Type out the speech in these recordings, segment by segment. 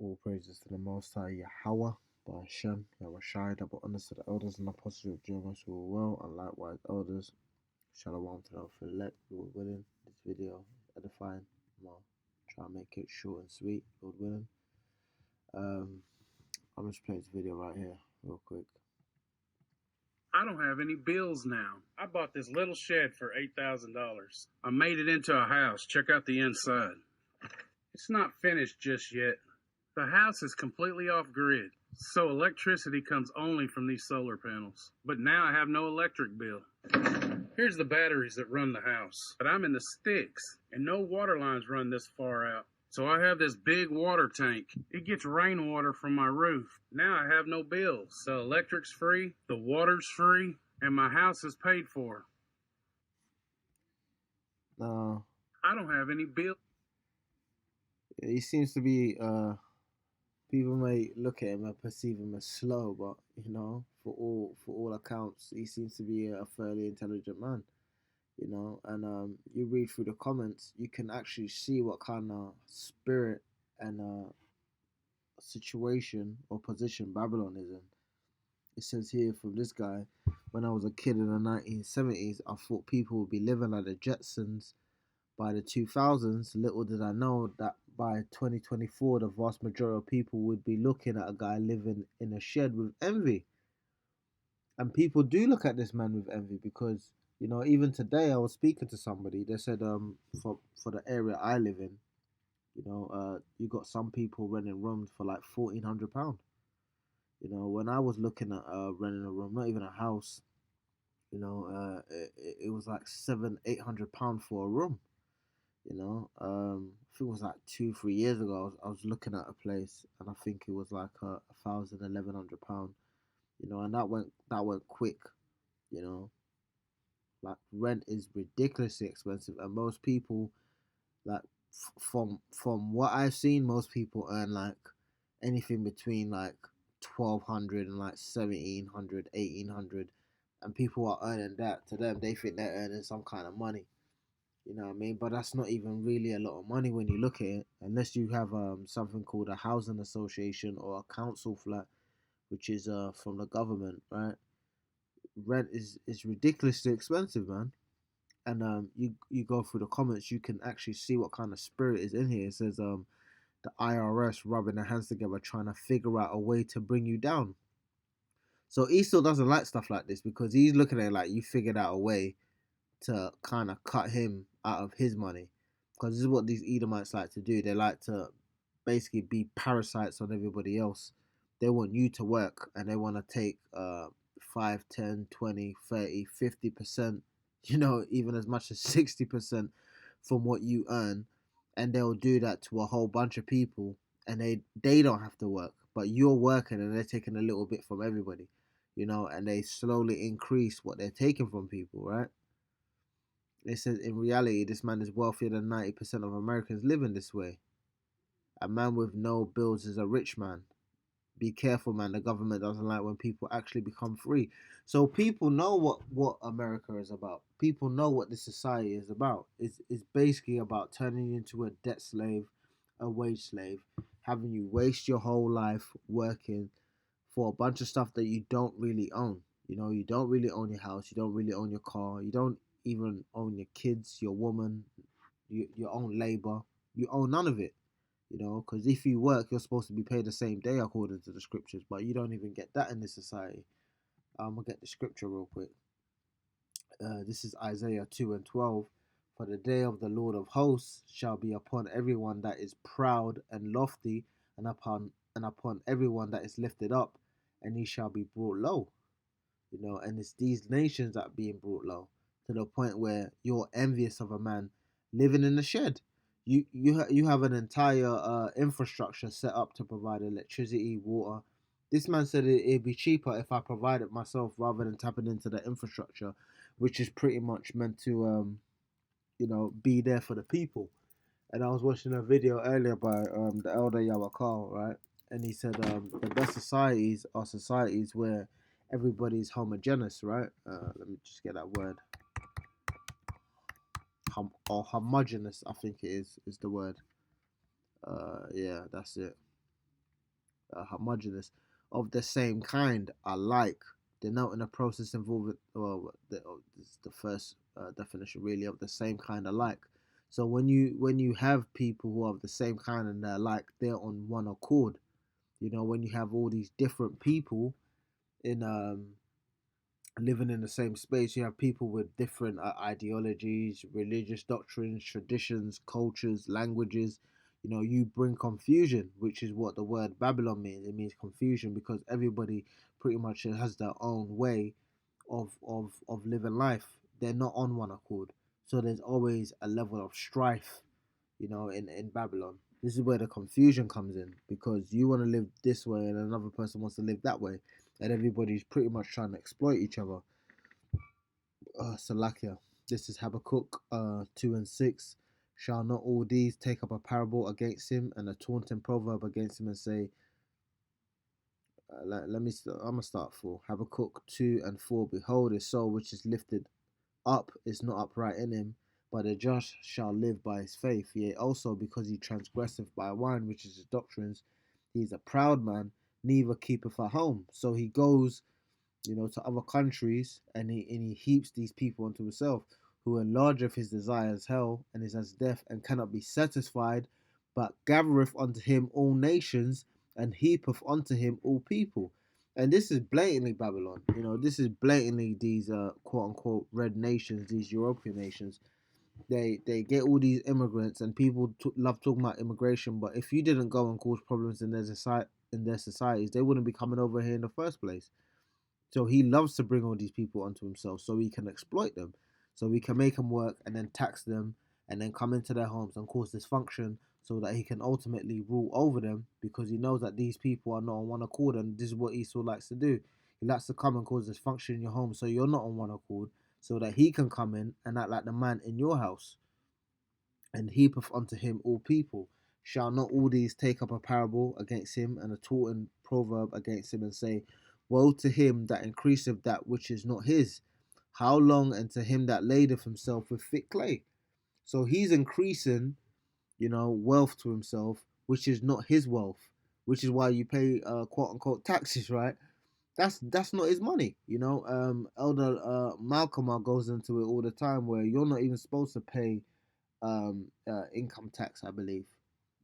All praises to the Most High Yahweh, by Hashem, Yahushai, double honors to the elders and apostles of Jehovah who are well, and likewise elders. Shalom to the elect, Lord willing. This video is edifying. I'm gonna try and make it short and sweet, Lord willing. I'm just playing this video right here, real quick. I don't have any bills now. I bought this little shed for $8,000. I made it into a house. Check out the inside. It's not finished just yet. The house is completely off grid, so electricity comes only from these solar panels. But now I have no electric bill. Here's the batteries that run the house. But I'm in the sticks, and no water lines run this far out. So I have this big water tank. It gets rainwater from my roof. Now I have no bills. The electric's free, the water's free, and my house is paid for. I don't have any bills. He seems to be, people may look at him and perceive him as slow, but for all accounts, he seems to be a fairly intelligent man. And you read through the comments, you can actually see what kind of spirit and situation or position Babylon is in. It says here from this guy, when I was a kid in the 1970s, I thought people would be living like the Jetsons by the 2000s. Little did I know that by 2024, the vast majority of people would be looking at a guy living in a shed with envy. And people do look at this man with envy because, even today I was speaking to somebody. They said, for the area I live in, you got some people renting rooms for like £1,400. When I was looking at renting a room, not even a house, it was like £700-800 for a room. I think it was like 2-3 years ago. I was looking at a place, and I think it was like £1,000-1,100. And that went quick. Like rent is ridiculously expensive, and most people, like from what I've seen, most people earn like anything between like 1,200 and like 1,700, 1,800, and people are earning that. To them, they think they're earning some kind of money. You know what I mean? But that's not even really a lot of money when you look at it, unless you have something called a housing association or a council flat, which is from the government, right? Rent is ridiculously expensive, man. And you go through the comments, you can actually see what kind of spirit is in here. It says the IRS rubbing their hands together trying to figure out a way to bring you down. So Esau doesn't like stuff like this because he's looking at it like you figured out a way to kind of cut him out of his money. Because this is what these Edomites like to do. They like to basically be parasites on everybody else. They want you to work, and they want to take 5, 10, 20, 30, 50%, even as much as 60% from what you earn. And they'll do that to a whole bunch of people, and they don't have to work, but you're working, and they're taking a little bit from everybody, and they slowly increase what they're taking from people, right? It says in reality, this man is wealthier than 90% of Americans living this way. A man with no bills is a rich man. Be careful, man. The government doesn't like when people actually become free. So people know what America is about. People know what this society is about. It's basically about turning you into a debt slave, a wage slave, having you waste your whole life working for a bunch of stuff that you don't really own. You don't really own your house. You don't really own your car. You don't even own your kids, your woman, your own labor. You own none of it. Because if you work, you're supposed to be paid the same day according to the scriptures, but you don't even get that in this society. I'm going to get the scripture real quick. This is Isaiah 2:12. For the day of the Lord of hosts shall be upon everyone that is proud and lofty, and upon everyone that is lifted up, and he shall be brought low. And it's these nations that are being brought low to the point where you're envious of a man living in a shed. You have an entire infrastructure set up to provide electricity, water. This man said it'd be cheaper if I provide it myself rather than tapping into the infrastructure, which is pretty much meant to be there for the people. And I was watching a video earlier by the elder Yawakal, right? And he said the best societies are societies where everybody's homogeneous, right? Let me just get that word. Or homogeneous, I think it is the word. Yeah, that's it. homogeneous, of the same kind, alike, denoting a process involving, well, this is the first definition really, of the same kind, alike. So when you have people who are of the same kind and they're like, they're on one accord. When you have all these different people in living in the same space, you have people with different ideologies, religious doctrines, traditions, cultures, languages. You bring confusion, which is what the word Babylon means. It means confusion because everybody pretty much has their own way of living life. They're not on one accord. So there's always a level of strife, in Babylon. This is where the confusion comes in because you want to live this way and another person wants to live that way, and everybody's pretty much trying to exploit each other. Salakia. This is Habakkuk 2 and 6. Shall not all these take up a parable against him and a taunting proverb against him and say, I'm going to start 4. Habakkuk 2 and 4. Behold, his soul which is lifted up is not upright in him, but the just shall live by his faith. Yea, also because he transgresseth by wine, which is his doctrines, he is a proud man, neither keepeth at home. So he goes, to other countries, and he heaps these people unto himself, who enlargeth his desires hell, and is as deaf, and cannot be satisfied, but gathereth unto him all nations, and heapeth unto him all people. And this is blatantly Babylon. This is blatantly these quote unquote red nations, these European nations. They get all these immigrants, and people love talking about immigration, but if you didn't go and cause problems in their societies, they wouldn't be coming over here in the first place. So he loves to bring all these people onto himself so he can exploit them, so he can make them work and then tax them and then come into their homes and cause dysfunction so that he can ultimately rule over them because he knows that these people are not on one accord, and this is what Esau likes to do. He likes to come and cause dysfunction in your home so you're not on one accord so that he can come in and act like the man in your house and heapeth unto him all people. Shall not all these take up a parable against him and a taunting proverb against him and say, woe to him that increaseth that which is not his? How long? And to him that ladeth himself with thick clay. So he's increasing, wealth to himself, which is not his wealth, which is why you pay quote unquote taxes, right? That's not his money, Elder Malcolm goes into it all the time where you're not even supposed to pay income tax, I believe.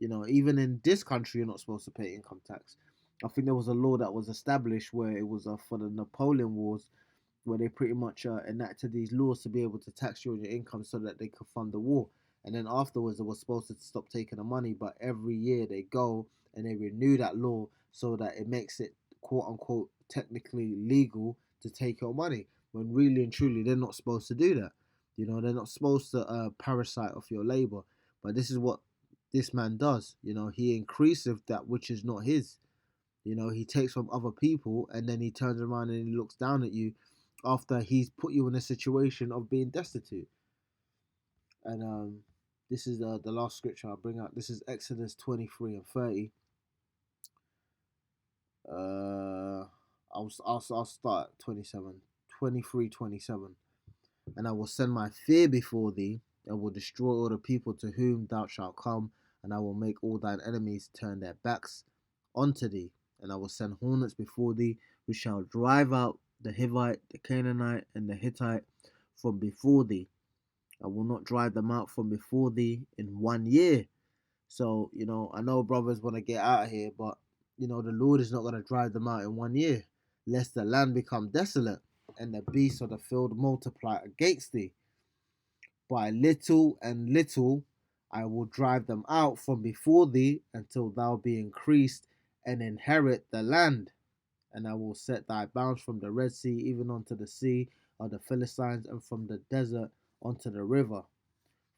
Even in this country, you're not supposed to pay income tax. I think there was a law that was established where it was for the Napoleon Wars, where they pretty much enacted these laws to be able to tax you on your income so that they could fund the war. And then afterwards, they were supposed to stop taking the money, but every year they go and they renew that law so that it makes it quote unquote technically legal to take your money. When really and truly, they're not supposed to do that. They're not supposed to parasite off your labor. But this is what this man does. He increaseth that which is not his. He takes from other people and then he turns around and he looks down at you after he's put you in a situation of being destitute. And this is the last scripture I'll bring out. This is Exodus 23 and 30. I'll start 27, 23, 27. And I will send my fear before thee, and will destroy all the people to whom thou shalt come, and I will make all thine enemies turn their backs unto thee. And I will send hornets before thee, which shall drive out the Hivite, the Canaanite, and the Hittite from before thee. I will not drive them out from before thee in 1 year. So, I know brothers want to get out of here, but, the Lord is not going to drive them out in 1 year, lest the land become desolate and the beasts of the field multiply against thee. By little and little I will drive them out from before thee until thou be increased and inherit the land. And I will set thy bounds from the Red Sea even unto the sea of the Philistines, and from the desert unto the river.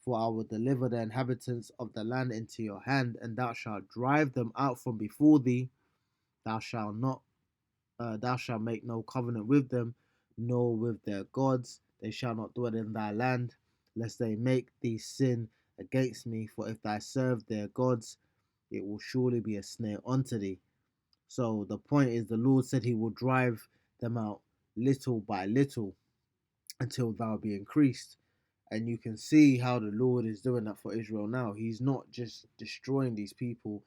For I will deliver the inhabitants of the land into your hand, and thou shalt drive them out from before thee. Thou shalt not, thou shalt make no covenant with them, nor with their gods. They shall not dwell in thy land, lest they make thee sin against me. For if thou serve their gods, it will surely be a snare unto thee. So the point is, the Lord said he will drive them out little by little until thou be increased. And you can see how the Lord is doing that for Israel now. He's not just destroying these people,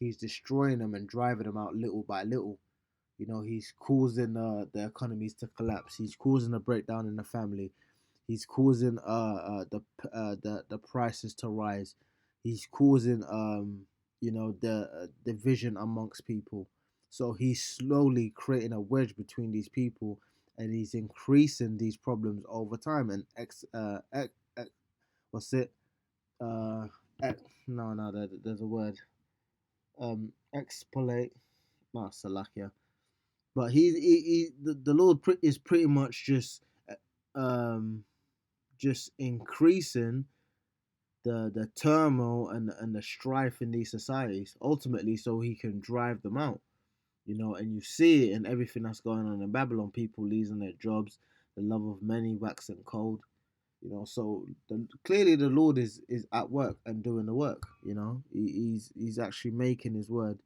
He's destroying them and driving them out little by little. You know, he's causing the economies to collapse. He's causing a breakdown in the family. He's causing the prices to rise. He's causing the division amongst people. So he's slowly creating a wedge between these people, and he's increasing these problems over time. And what's it? Uh, ex, no, there's a word. Expolate. No, Salakia. But the Lord is pretty much um just increasing the turmoil and the strife in these societies ultimately so he can drive them out, and you see it in everything that's going on in Babylon. People losing their jobs, the love of many waxing cold, so clearly the Lord is at work and doing the work. He's actually making his word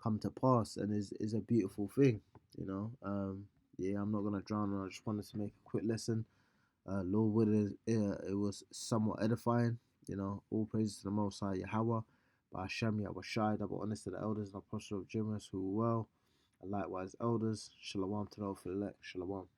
come to pass, and is a beautiful thing. Yeah, I'm not gonna drown on. I just wanted to make a quick lesson. Lord Wood, it was somewhat edifying. All praises to the Most High Yahweh, by Hashem Yahweh double honest to the elders and apostle of Jimus who were well, and likewise elders. Shalom to the elect. Shalom.